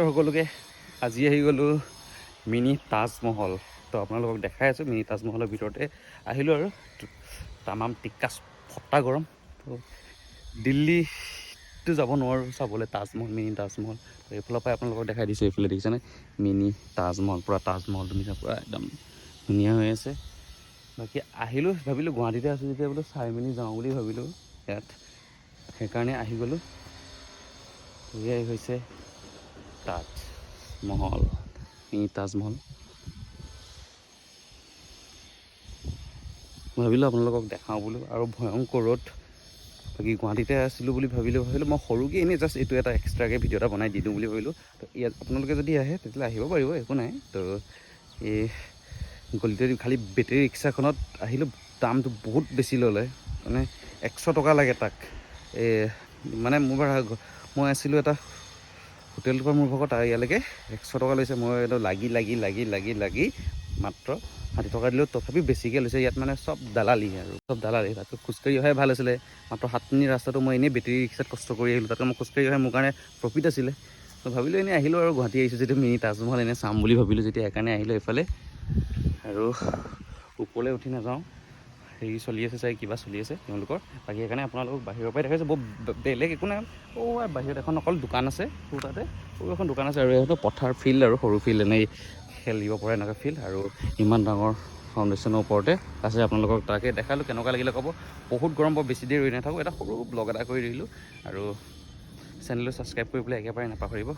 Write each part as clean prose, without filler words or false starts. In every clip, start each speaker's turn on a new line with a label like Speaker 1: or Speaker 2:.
Speaker 1: সকলোকে আজি আহি গ'লোঁ মিনি তাজমহল। তো আপোনালোকক দেখাই আছোঁ মিনি তাজমহলৰ ভিতৰতে আহিলোঁ আৰু তামাম টিক্কা ফটা গৰম। তো দিল্লীটো যাব নোৱাৰোঁ চাবলৈ তাজমহল মিনি তাজমহল। তো এইফালৰ পৰাই আপোনালোকক দেখাই দিছোঁ। এইফালে দেখিছেনে মিনি তাজমহল, পূৰা তাজমহল ধুনীয়া, পূৰা একদম ধুনীয়া হৈ আছে। বাকী আহিলোঁ, ভাবিলোঁ গুৱাহাটীতে আছোঁ যেতিয়া বোলো চাই মেলি যাওঁ বুলি ভাবিলোঁ ইয়াত, সেইকাৰণে আহি গ'লোঁ। এয়াই হৈছে তাজমহল, মিনি তাজমহল। ভাবিলোঁ আপোনালোকক দেখাওঁ বোলো, আৰু ভয়ংকৰ ৰ'দ। বাকী গুৱাহাটীতে আছিলোঁ বুলি ভাবিলোঁ মই সৰুকৈ এনেই জাষ্ট এইটো এটা এক্সট্ৰাকৈ ভিডিঅ' এটা বনাই দি দিওঁ বুলি ভাবিলোঁ। তো ইয়াত আপোনালোকে যদি আহে তেতিয়াহ'লে আহিব পাৰিব, একো নাই। তো এই গলিতে খালি বেটেৰী ৰিক্সাখনত আহিলোঁ, দামটো বহুত বেছি ল'লে, মানে 100 টকা লাগে তাক। মানে মই আছিলোঁ এটা হোটেলৰ পৰা মোৰ ভাগত ইয়ালৈকে 100 টকা লৈছে। মই একদম লাগি মাত্ৰ 60 টকা দিলেও তথাপিও বেছিকৈ লৈছে। ইয়াত মানে চব দালালি আৰু চব দালালি। তাতকৈ খোজকাঢ়ি অহাই ভাল আছিলে। মাত্ৰ 7 মিনিট ৰাস্তাটো মই এনেই বেটেৰী ৰিক্সাত কষ্ট কৰি আহিলোঁ, তাতকৈ মই খোজকাঢ়ি অহাই মোৰ কাৰণে প্ৰফিট আছিলে। তো ভাবিলোঁ এনেই আহিলোঁ আৰু গুৱাহাটী আহিছোঁ যেতিয়া মিনি তাজমহল এনেই চাম বুলি ভাবিলোঁ যেতিয়া, সেইকাৰণে আহিলোঁ এইফালে। আৰু ওপৰলৈ উঠি নাযাওঁ, হেৰি চলি আছে চাগে, কিবা চলি আছে তেওঁলোকৰ। বাকী সেইকাৰণে আপোনালোকক বাহিৰৰ পৰাই দেখাইছোঁ। বৰ বেলেগ একো নাই। বাহিৰত এখন অকল দোকান আছে, তাতে সৰু এখন দোকান আছে। আৰু এইটো পথাৰ ফিল্ড আৰু সৰু ফিল্ড, এনেই খেলিব পৰা এনেকুৱা ফিল্ড। আৰু ইমান ডাঙৰ ফাউণ্ডেশ্যনৰ ওপৰতে আছে। আপোনালোকক তাকে দেখালোঁ, কেনেকুৱা লাগিলে ক'ব। বহুত গৰম, বৰ বেছি দেৰি ৰৈ নাথাকোঁ, এটা সৰু ব্লগ এটা কৰি দিলোঁ। আৰু চেনেলটো ছাবস্ক্ৰাইব কৰিবলৈ একেবাৰে নাপাহৰিব।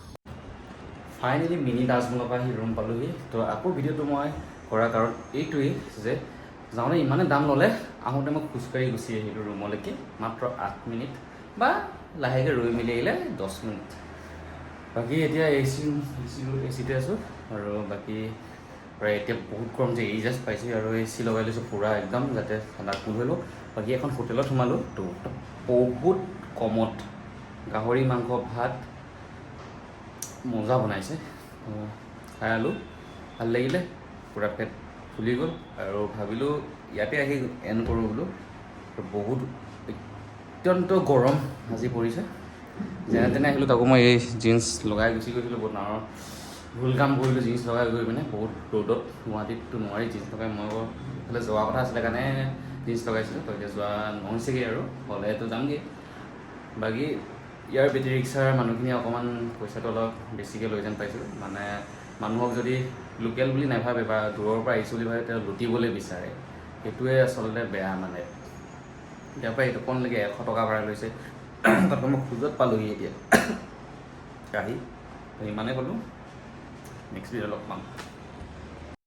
Speaker 1: ফাইনেলি মিনি তাজমহলৰ পৰা আহি ৰুম পালোঁহি। তো আকৌ ভিডিঅ'টো মই কৰাৰ কাৰণ এইটোৱেই যে যাওঁতে ইমানে দাম ল'লে, আহোঁতে মই খোজকাঢ়ি গুচি আহিলোঁ ৰুমলৈকে, মাত্ৰ 8 মিনিট, বা লাহেকৈ ৰৈ মেলি আহিলে 10 মিনিট। বাকী এতিয়া এচিতে আছোঁ। আৰু বাকী প্ৰায় এতিয়া বহুত গৰম যে এই জাষ্ট পাইছোঁ, আৰু এ চি লগাই লৈছোঁ পূৰা একদম, যাতে ঠাণ্ডা কুল হৈ লওক। বাকী এখন হোটেলত সোমালোঁ, তো বহুত কমত গাহৰি মাংস ভাত মজা বনাইছে। খাই আলোঁ, ভাল লাগিলে, পূৰা পেট ফুলি গ'ল। আৰু ভাবিলোঁ ইয়াতে আহি এণ্ড কৰোঁ বোলো। বহুত অত্যন্ত গৰম আজি পৰিছে। যেনে তেনে আহিলোঁ, তাকো মই এই জিন্স লগাই গুচি গৈছিলোঁ। বহুত ডাঙৰ ভুল কাম কৰিলোঁ, জিন্স লগাই গৈ পিনে বহুত ৰ'দত। গুৱাহাটীততো নোৱাৰি জিন্স লগাই। মই এইফালে যোৱা কথা আছিলে কাৰণে জিন্স লগাইছিলোঁ। তো এতিয়া যোৱা নহৈছেগৈ, আৰু হ'লেতো যামগৈ। বাকী ইয়াৰ বেটেৰী ৰিক্সাৰ মানুহখিনিয়ে অকণমান পইচাটো অলপ বেছিকৈ লৈ যেন পাইছোঁ। মানে মানুহক যদি লোকেল বুলি নাভাবে বা দূৰৰ পৰা আহিছোঁ বুলি ভাবে, তেওঁ লুটিবলৈ বিচাৰে। সেইটোৱে আচলতে বেয়া। মানে ইয়াৰ পৰা এইটো কণলৈকে 100 টকা ভাড়া লৈছে, তাতকৈ মই খোজত পালোঁহি এতিয়া আহি। ইমানেই ক'লোঁ, নেক্সট ভিডিঅ'ত লগ পাম।